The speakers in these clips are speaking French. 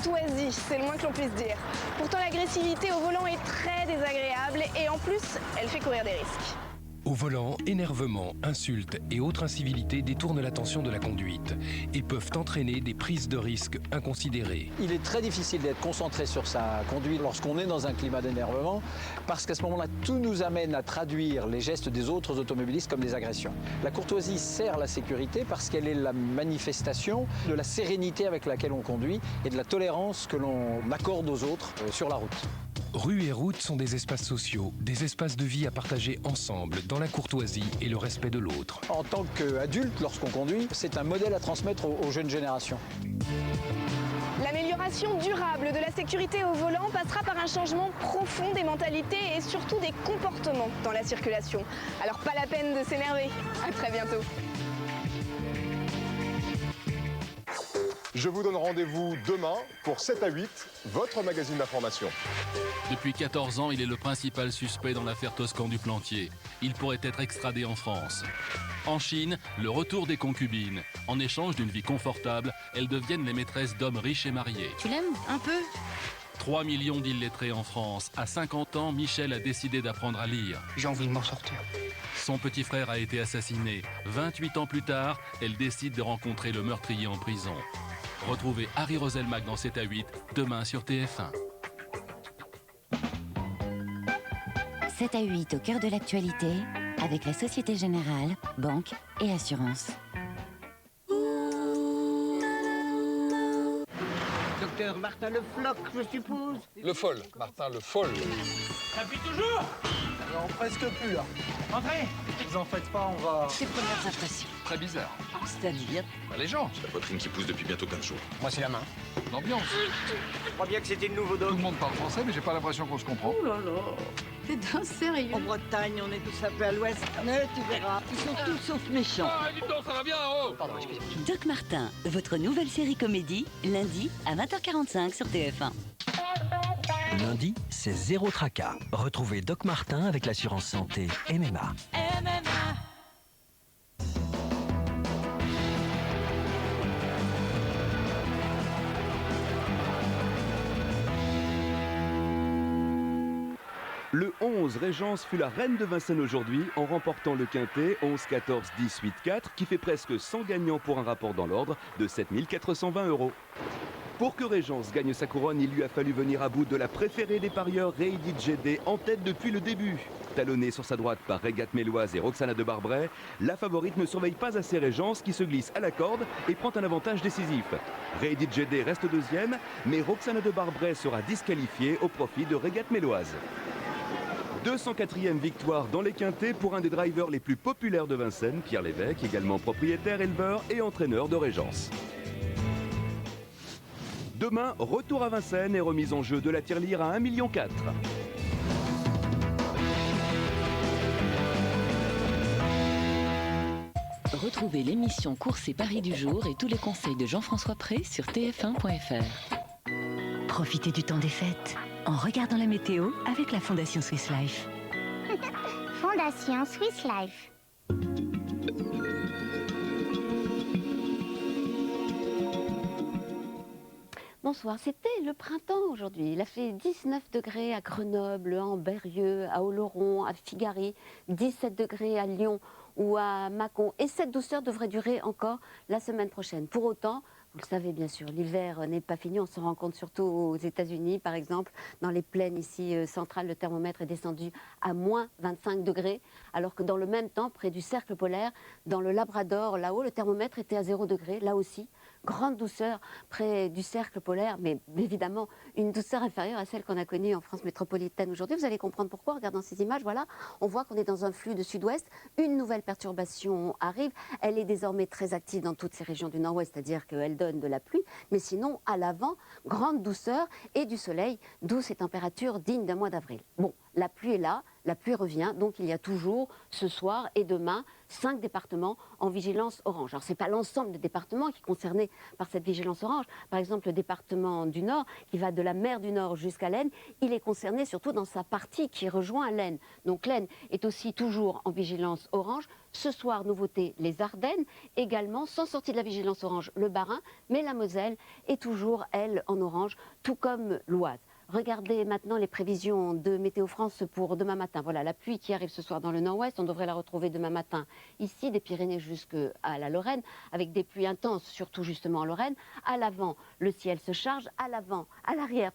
courtoisie, c'est le moins que l'on puisse dire. Pourtant, l'agressivité au volant est très désagréable et en plus, elle fait courir des risques. Au volant, énervement, insultes et autres incivilités détournent l'attention de la conduite et peuvent entraîner des prises de risques inconsidérées. Il est très difficile d'être concentré sur sa conduite lorsqu'on est dans un climat d'énervement parce qu'à ce moment-là, tout nous amène à traduire les gestes des autres automobilistes comme des agressions. La courtoisie sert la sécurité parce qu'elle est la manifestation de la sérénité avec laquelle on conduit et de la tolérance que l'on accorde aux autres sur la route. Rues et routes sont des espaces sociaux, des espaces de vie à partager ensemble, dans la courtoisie et le respect de l'autre. En tant qu'adulte, lorsqu'on conduit, c'est un modèle à transmettre aux jeunes générations. L'amélioration durable de la sécurité au volant passera par un changement profond des mentalités et surtout des comportements dans la circulation. Alors pas la peine de s'énerver. À très bientôt. Je vous donne rendez-vous demain pour 7 à 8, votre magazine d'information. Depuis 14 ans, il est le principal suspect dans l'affaire Toscan du Plantier. Il pourrait être extradé en France. En Chine, le retour des concubines. En échange d'une vie confortable, elles deviennent les maîtresses d'hommes riches et mariés. Tu l'aimes un peu? 3 millions d'illettrés en France. À 50 ans, Michel a décidé d'apprendre à lire. J'ai envie de m'en sortir. Son petit frère a été assassiné. 28 ans plus tard, elle décide de rencontrer le meurtrier en prison. Retrouvez Harry Roselmack dans 7 à 8, demain sur TF1. 7 à 8 au cœur de l'actualité, avec la Société Générale, banque et assurance. Docteur Martin Le Floch, je suppose. Le Foll, Martin Le Foll. T'appuies toujours? Non, presque plus là. Entrez. Vous en faites pas, on va... Tes premières impressions. Très bizarre. C'est-à-dire? Les gens. C'est la poitrine qui pousse depuis bientôt 15 jours. Moi, c'est la main. L'ambiance. Je crois bien que c'était le nouveau doc. Tout le monde parle français, mais j'ai pas l'impression qu'on se comprend. Oh là là. T'es d'un sérieux? En Bretagne, on est tous un peu à l'ouest. Mais tu verras, ils sont tous sauf méchants. Ah, dis donc, ça va bien, oh. Pardon, excusez-moi. Doc Martin, votre nouvelle série comédie, lundi à 20h45 sur TF1. Lundi, c'est Zéro Tracas. Retrouvez Doc Martin avec l'assurance santé MMA. Le 11, Régence fut la reine de Vincennes aujourd'hui en remportant le quintet 11-14-10-8-4 qui fait presque 100 gagnants pour un rapport dans l'ordre de 7 420 €. Pour que Régence gagne sa couronne, il lui a fallu venir à bout de la préférée des parieurs, Reidy Djedé, en tête depuis le début. Talonnée sur sa droite par Régate Méloise et Roxana de Barbret, la favorite ne surveille pas assez Régence qui se glisse à la corde et prend un avantage décisif. Reidy Djedé reste deuxième, mais Roxana de Barbret sera disqualifiée au profit de Régate Méloise. 204e victoire dans les quintets pour un des drivers les plus populaires de Vincennes, Pierre Lévesque, également propriétaire, éleveur et entraîneur de Régence. Demain, retour à Vincennes et remise en jeu de la tirelire à 1,4 million. Retrouvez l'émission Course et Paris du jour et tous les conseils de Jean-François Pré sur tf1.fr. Profitez du temps des fêtes en regardant la météo avec la Fondation Swiss Life. Fondation Swiss Life. Bonsoir, c'était le printemps aujourd'hui. Il a fait 19 degrés à Grenoble, en Berrieux, à Oloron, à Figari, 17 degrés à Lyon ou à Mâcon. Et cette douceur devrait durer encore la semaine prochaine. Pour autant, vous le savez bien sûr, l'hiver n'est pas fini. On se rend compte surtout aux États-Unis, par exemple, dans les plaines ici centrales, le thermomètre est descendu à moins 25 degrés, alors que dans le même temps, près du cercle polaire, dans le Labrador, là-haut, le thermomètre était à 0 degré, là aussi. Grande douceur près du cercle polaire, mais évidemment une douceur inférieure à celle qu'on a connue en France métropolitaine aujourd'hui. Vous allez comprendre pourquoi en regardant ces images. Voilà, on voit qu'on est dans un flux de sud-ouest. Une nouvelle perturbation arrive. Elle est désormais très active dans toutes ces régions du nord-ouest, c'est-à-dire qu'elle donne de la pluie. Mais sinon, à l'avant, grande douceur et du soleil, d'où ces températures dignes d'un mois d'avril. Bon, La pluie est là, la pluie revient, donc il y a toujours ce soir et demain 5 départements en vigilance orange. Alors ce n'est pas l'ensemble des départements qui sont concernés par cette vigilance orange. Par exemple, le département du Nord, qui va de la mer du Nord jusqu'à l'Aisne, il est concerné surtout dans sa partie qui rejoint l'Aisne. Donc l'Aisne est aussi toujours en vigilance orange. Ce soir, nouveauté, les Ardennes, également, sans sortie de la vigilance orange, le Bas-Rhin, mais la Moselle est toujours, elle, en orange, tout comme l'Oise. Regardez maintenant les prévisions de Météo France pour demain matin. Voilà, la pluie qui arrive ce soir dans le nord-ouest, on devrait la retrouver demain matin ici, des Pyrénées jusqu'à la Lorraine, avec des pluies intenses, surtout justement en Lorraine. À l'avant, le ciel se charge, à l'arrière,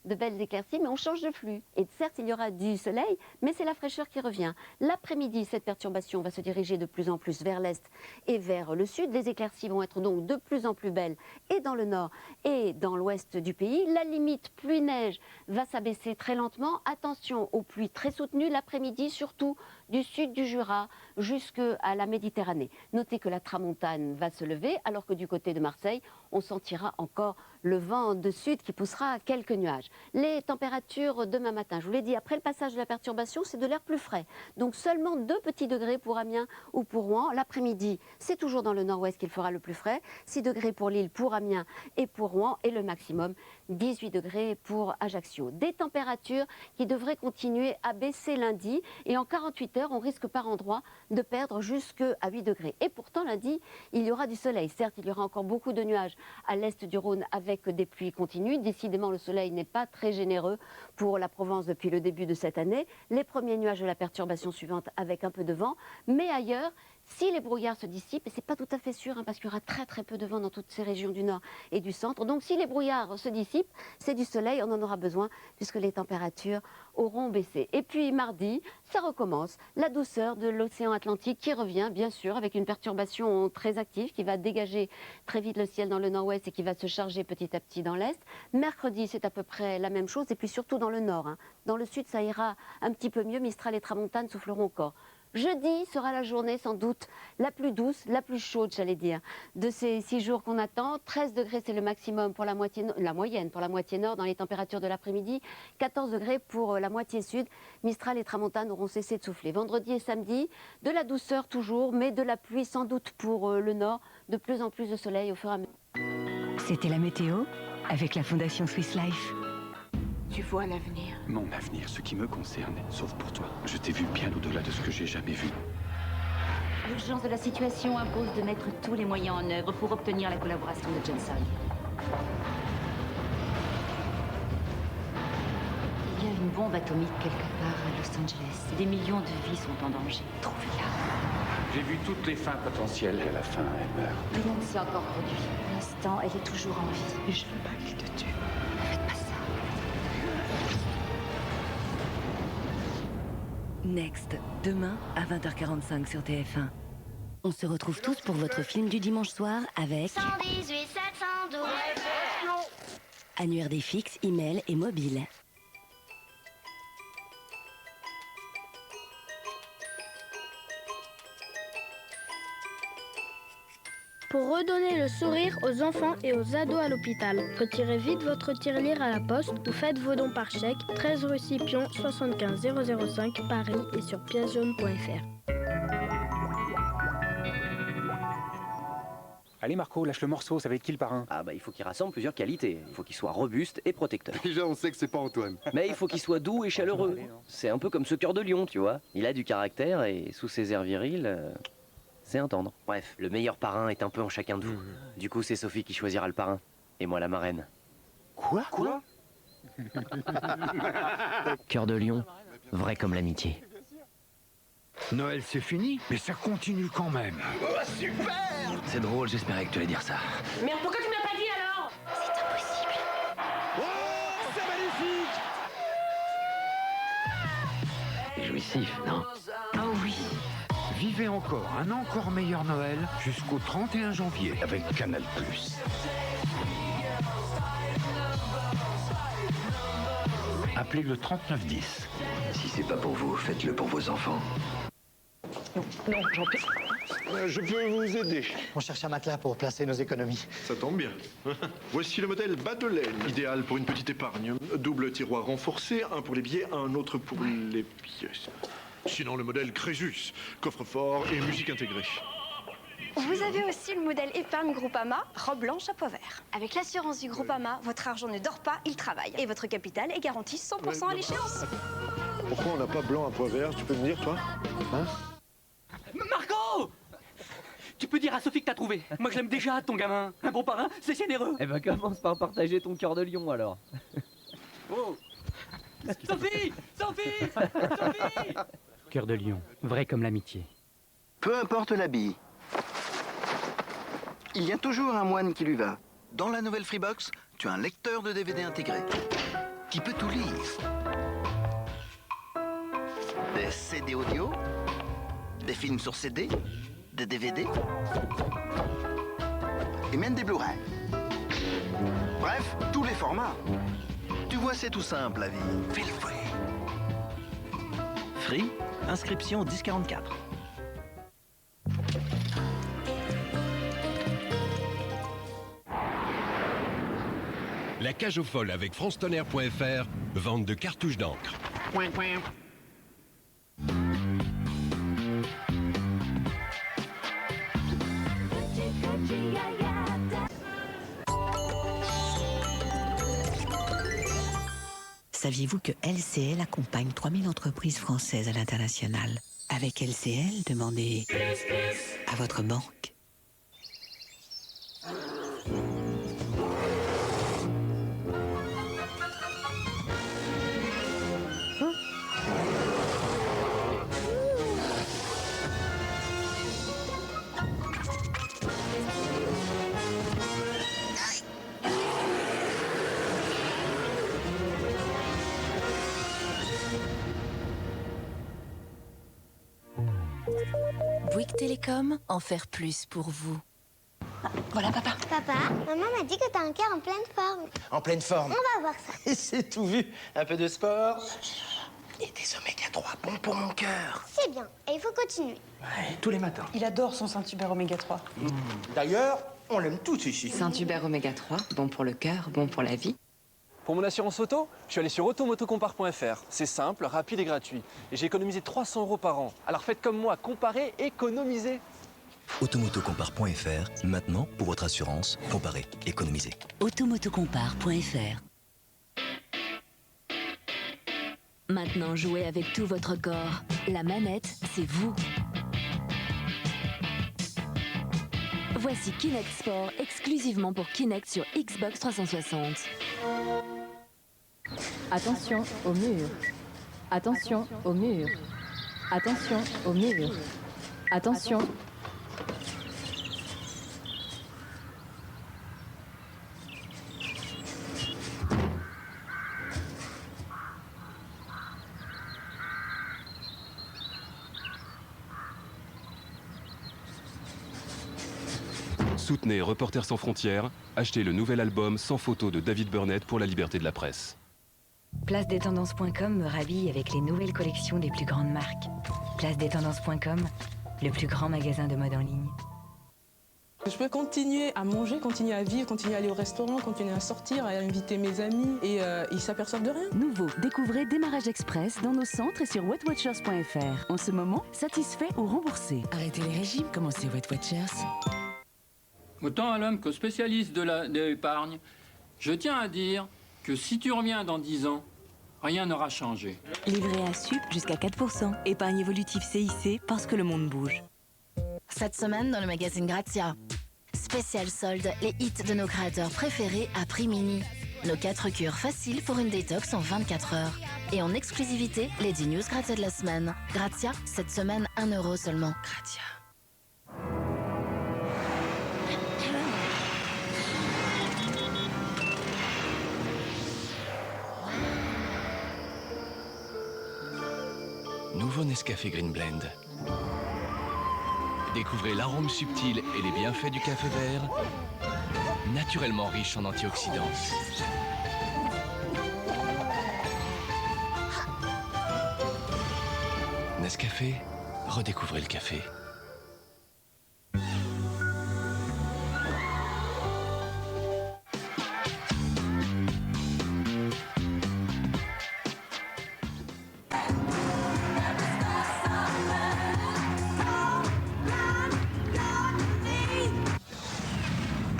de belles éclaircies, mais on change de flux. Et certes, il y aura du soleil, mais c'est la fraîcheur qui revient. L'après-midi, cette perturbation va se diriger de plus en plus vers l'est et vers le sud. Les éclaircies vont être donc de plus en plus belles et dans le nord et dans l'ouest du pays. La limite pluie-neige va s'abaisser très lentement. Attention aux pluies très soutenues l'après-midi, surtout du sud du Jura jusqu'à la Méditerranée. Notez que la tramontane va se lever, alors que du côté de Marseille, on sentira encore le vent de sud qui poussera quelques nuages. Les températures demain matin, je vous l'ai dit, après le passage de la perturbation, c'est de l'air plus frais. Donc seulement 2 petits degrés pour Amiens ou pour Rouen. L'après-midi, c'est toujours dans le nord-ouest qu'il fera le plus frais. 6 degrés pour Lille, pour Amiens et pour Rouen. Et le maximum, 18 degrés pour Ajaccio. Des températures qui devraient continuer à baisser lundi. Et en 48 heures, on risque par endroits de perdre jusqu'à 8 degrés. Et pourtant, lundi, il y aura du soleil. Certes, il y aura encore beaucoup de nuages à l'est du Rhône avec des pluies continues. Décidément, le soleil n'est pas très généreux pour la Provence depuis le début de cette année. Les premiers nuages de la perturbation suivante avec un peu de vent. Mais ailleurs, si les brouillards se dissipent, et ce n'est pas tout à fait sûr, parce qu'il y aura très peu de vent dans toutes ces régions du nord et du centre, donc si les brouillards se dissipent, c'est du soleil, on en aura besoin puisque les températures auront baissé. Et puis mardi, ça recommence, la douceur de l'océan Atlantique qui revient bien sûr avec une perturbation très active qui va dégager très vite le ciel dans le nord-ouest et qui va se charger petit à petit dans l'est. Mercredi, c'est à peu près la même chose et puis surtout dans le nord. Dans le sud, ça ira un petit peu mieux, Mistral et Tramontane souffleront encore. Jeudi sera la journée sans doute la plus douce, la plus chaude, j'allais dire, de ces 6 jours qu'on attend. 13 degrés, c'est le maximum pour la moyenne pour la moitié nord dans les températures de l'après-midi. 14 degrés pour la moitié sud. Mistral et Tramontane auront cessé de souffler. Vendredi et samedi, de la douceur toujours, mais de la pluie sans doute pour le nord. De plus en plus de soleil au fur et à mesure. C'était la météo avec la Fondation Swiss Life. Tu vois l'avenir. Mon avenir, ce qui me concerne, sauf pour toi. Je t'ai vu bien au-delà de ce que j'ai jamais vu. L'urgence de la situation impose de mettre tous les moyens en œuvre pour obtenir la collaboration de Johnson. Il y a une bombe atomique quelque part à Los Angeles. Des millions de vies sont en danger. Trouvez-la. J'ai vu toutes les fins potentielles et à la fin, elle meurt. Rien ne s'est encore produit. Pour l'instant, elle est toujours en vie. Et je veux pas qu'il te tue. Ne faites pas ça. Next, demain à 20h45 sur TF1. On se retrouve tous pour votre film du dimanche soir avec 118 712. annuaire des fixes, email et mobile. Pour redonner le sourire aux enfants et aux ados à l'hôpital, retirez vite votre tirelire à la poste ou faites vos dons par chèque, 13 rue Scipion, 75 005 Paris et sur piècejaune.fr. Allez Marco, lâche le morceau, ça va être qui le parrain? Ah bah il faut qu'il rassemble plusieurs qualités. Il faut qu'il soit robuste et protecteur. Déjà on sait que c'est pas Antoine. Mais il faut qu'il soit doux et chaleureux. C'est un peu comme ce cœur de lion, tu vois. Il a du caractère et sous ses airs virils, c'est un tendre. Bref, le meilleur parrain est un peu en chacun de vous. Du coup c'est Sophie qui choisira le parrain. Et moi la marraine. Quoi? Cœur de lion, vrai comme l'amitié. Noël c'est fini, mais ça continue quand même. Oh super! C'est drôle, j'espérais que tu allais dire ça. Merde, pourquoi tu m'as pas dit alors? C'est impossible. Oh, c'est magnifique! Jouissif, non? Ah oui. Vivez encore un encore meilleur Noël jusqu'au 31 janvier avec Canal+. Appelez le 3910. Si c'est pas pour vous, faites-le pour vos enfants. Non, Jean-Pierre. Je peux vous aider. On cherche un matelas pour placer nos économies. Ça tombe bien. Voici le modèle bas de laine, idéal pour une petite épargne. Double tiroir renforcé, un pour les billets, un autre pour les pièces. Sinon, le modèle Crésus, coffre-fort et musique intégrée. Vous avez aussi le modèle épargne Groupama, robe blanche à pois vert. Avec l'assurance du Groupama, votre argent ne dort pas, il travaille. Et votre capital est garanti 100% à l'échéance. Pourquoi on n'a pas blanc à pois vert? Tu peux me dire, toi? Hein? Marco! Tu peux dire à Sophie que t'as trouvé. Moi je l'aime déjà, ton gamin. Un bon parrain, c'est généreux. Eh ben commence par partager ton cœur de lion alors. Oh. Sophie! Sophie! Sophie! Cœur de lion, vrai comme l'amitié. Peu importe l'habit, il y a toujours un moine qui lui va. Dans la nouvelle Freebox, tu as un lecteur de DVD intégré qui peut tout lire. Des CD audio, des films sur CD, des DVD et même des Blu-ray. Bref, tous les formats. Tu vois, c'est tout simple la vie. Feel free. Free, inscription 1044. La cage aux folles avec francetonnerre.fr, vente de cartouches d'encre. Saviez-vous que LCL accompagne 3000 entreprises françaises à l'international? Avec LCL, demandez à votre banque. Bouygues Télécom, en faire plus pour vous. Voilà, papa. Papa, maman m'a dit que t'as un cœur en pleine forme. En pleine forme. On va voir ça. Et c'est tout vu. Un peu de sport et des oméga 3 bons pour mon cœur. C'est bien, et il faut continuer. Ouais, tous les matins. Il adore son Saint-Hubert oméga 3. D'ailleurs, on l'aime tous ici. Saint-Hubert oméga 3, bon pour le cœur, bon pour la vie. Pour mon assurance auto, je suis allé sur automotocompare.fr. C'est simple, rapide et gratuit. Et j'ai économisé 300 € par an. Alors faites comme moi, comparez, économisez. Automotocompare.fr, maintenant pour votre assurance, comparez, économisez. Automotocompare.fr. Maintenant, jouez avec tout votre corps. La manette, c'est vous. Voici Kinect Sport exclusivement pour Kinect sur Xbox 360. Attention au mur. Attention au mur. Attention au mur. Attention. Soutenez Reporters sans frontières, achetez le nouvel album sans photo de David Burnett pour la liberté de la presse. PlaceDesTendances.com me rhabille avec les nouvelles collections des plus grandes marques. PlaceDesTendances.com, le plus grand magasin de mode en ligne. Je peux continuer à manger, continuer à vivre, continuer à aller au restaurant, continuer à sortir, à inviter mes amis et ils s'aperçoivent de rien. Nouveau, découvrez Démarrage Express dans nos centres et sur WeightWatchers.fr. En ce moment, satisfait ou remboursé. Arrêtez les régimes, commencez Weight Watchers. Autant à l'homme qu'au spécialiste de l'épargne, je tiens à dire que si tu reviens dans 10 ans, rien n'aura changé. Livret à sup jusqu'à 4%. Épargne évolutive CIC parce que le monde bouge. Cette semaine dans le magazine Grazia. Spécial solde, les hits de nos créateurs préférés à prix mini. Nos 4 cures faciles pour une détox en 24 heures. Et en exclusivité, les 10 news Grazia de la semaine. Grazia, cette semaine, 1 € seulement. Grazia. Nouveau Nescafé Green Blend. Découvrez l'arôme subtil et les bienfaits du café vert, naturellement riche en antioxydants. Nescafé, redécouvrez le café.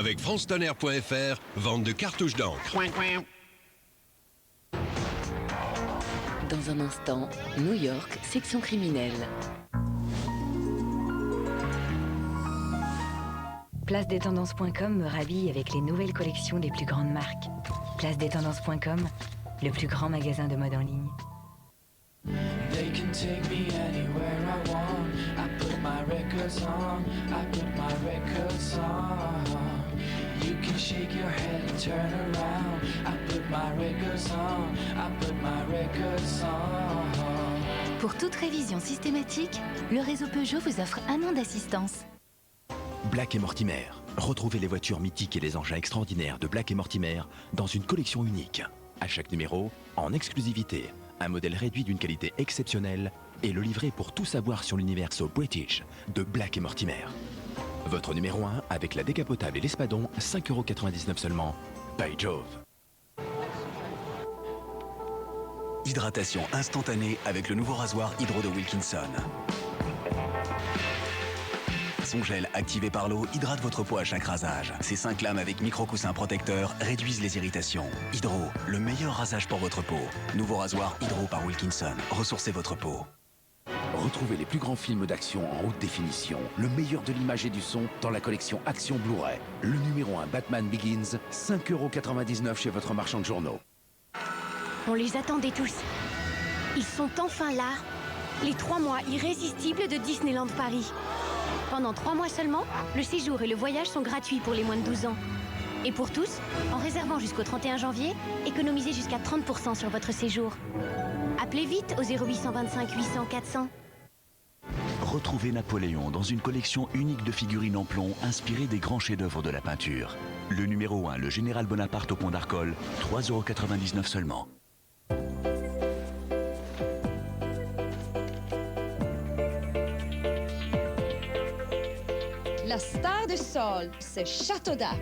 avec francetonnerre.fr, vente de cartouches d'encre. Dans un instant, New York, section criminelle. PlaceDesTendances.com me rhabille avec les nouvelles collections des plus grandes marques. PlaceDesTendances.com, le plus grand magasin de mode en ligne. They can take me anywhere I want. I put my records on. I put my records on. You can shake your head and turn around. I put my records on. I put my records on. Pour toute révision systématique, le réseau Peugeot vous offre 1 an d'assistance. Black & Mortimer. Retrouvez les voitures mythiques et les engins extraordinaires de Black & Mortimer dans une collection unique. À chaque numéro, en exclusivité, un modèle réduit d'une qualité exceptionnelle et le livret pour tout savoir sur l'univers so British de Black & Mortimer. Votre numéro 1 avec la décapotable et l'espadon, 5,99 € seulement. By Jove. Hydratation instantanée avec le nouveau rasoir Hydro de Wilkinson. Son gel activé par l'eau hydrate votre peau à chaque rasage. Ses 5 lames avec micro-coussins protecteurs réduisent les irritations. Hydro, le meilleur rasage pour votre peau. Nouveau rasoir Hydro par Wilkinson. Ressourcez votre peau. Retrouvez les plus grands films d'action en haute définition, le meilleur de l'image et du son dans la collection Action Blu-ray. Le numéro 1 Batman Begins, 5,99 € chez votre marchand de journaux. On les attendait tous. Ils sont enfin là. Les 3 mois irrésistibles de Disneyland Paris. Pendant 3 mois seulement, le séjour et le voyage sont gratuits pour les moins de 12 ans. Et pour tous, en réservant jusqu'au 31 janvier, économisez jusqu'à 30% sur votre séjour. Appelez vite au 0825 800 400. Retrouvez Napoléon dans une collection unique de figurines en plomb inspirées des grands chefs-d'œuvre de la peinture. Le numéro 1, le Général Bonaparte au Pont d'Arcole, 3,99 € seulement. La star du sol, c'est Château d'Axe.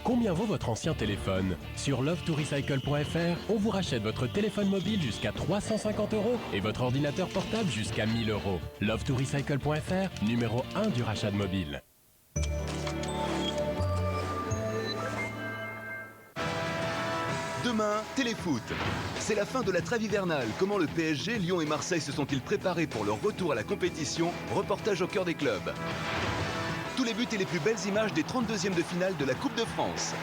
Combien vaut votre ancien téléphone? Sur love2recycle.fr, on vous rachète votre téléphone mobile jusqu'à 350 € et votre ordinateur portable jusqu'à 1 000 €. Love2recycle.fr, numéro 1 du rachat de mobile. Demain, téléfoot. C'est la fin de la trêve hivernale. Comment le PSG, Lyon et Marseille se sont-ils préparés pour leur retour à la compétition? Reportage au cœur des clubs. Tous les buts et les plus belles images des 32e de finale de la Coupe de France.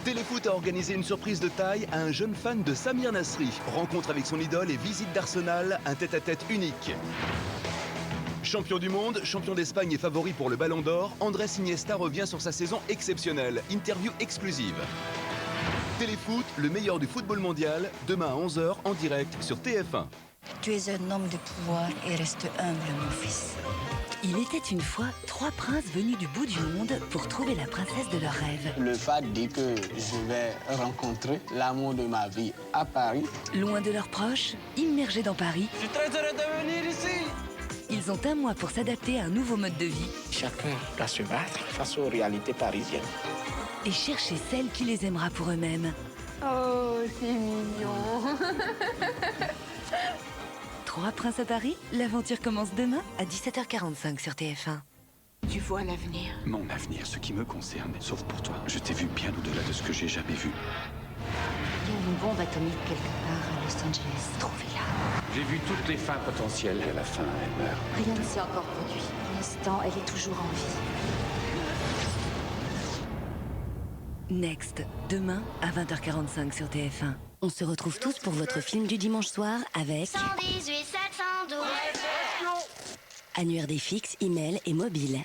Téléfoot a organisé une surprise de taille à un jeune fan de Samir Nasri. Rencontre avec son idole et visite d'Arsenal, un tête-à-tête unique. Champion du monde, champion d'Espagne et favori pour le Ballon d'Or, Andrés Iniesta revient sur sa saison exceptionnelle. Interview exclusive. Téléfoot, le meilleur du football mondial, demain à 11 h en direct sur TF1. Tu es un homme de pouvoir et reste humble, mon fils. Il était une fois 3 princes venus du bout du monde pour trouver la princesse de leurs rêves. Le fait dit que je vais rencontrer l'amour de ma vie à Paris. Loin de leurs proches, immergés dans Paris, Je suis très heureux de venir ici. ils ont un mois pour s'adapter à un nouveau mode de vie Chacun doit se battre face aux réalités parisiennes. et chercher celle qui les aimera pour eux-mêmes. Oh, c'est mignon. 3 princes à Paris, l'aventure commence demain à 17h45 sur TF1. Tu vois l'avenir. Mon avenir, ce qui me concerne, sauf pour toi. Je t'ai vu bien au-delà de ce que j'ai jamais vu. Il y a une bombe atomique quelque part à Los Angeles. Trouvez-la. J'ai vu toutes les fins potentielles et à la fin, elle meurt. Rien ne s'est encore produit. Pour l'instant, elle est toujours en vie. Next, demain à 20h45 sur TF1. On se retrouve tous pour votre film du dimanche soir avec 118 712. annuaire des fixes, email et mobile.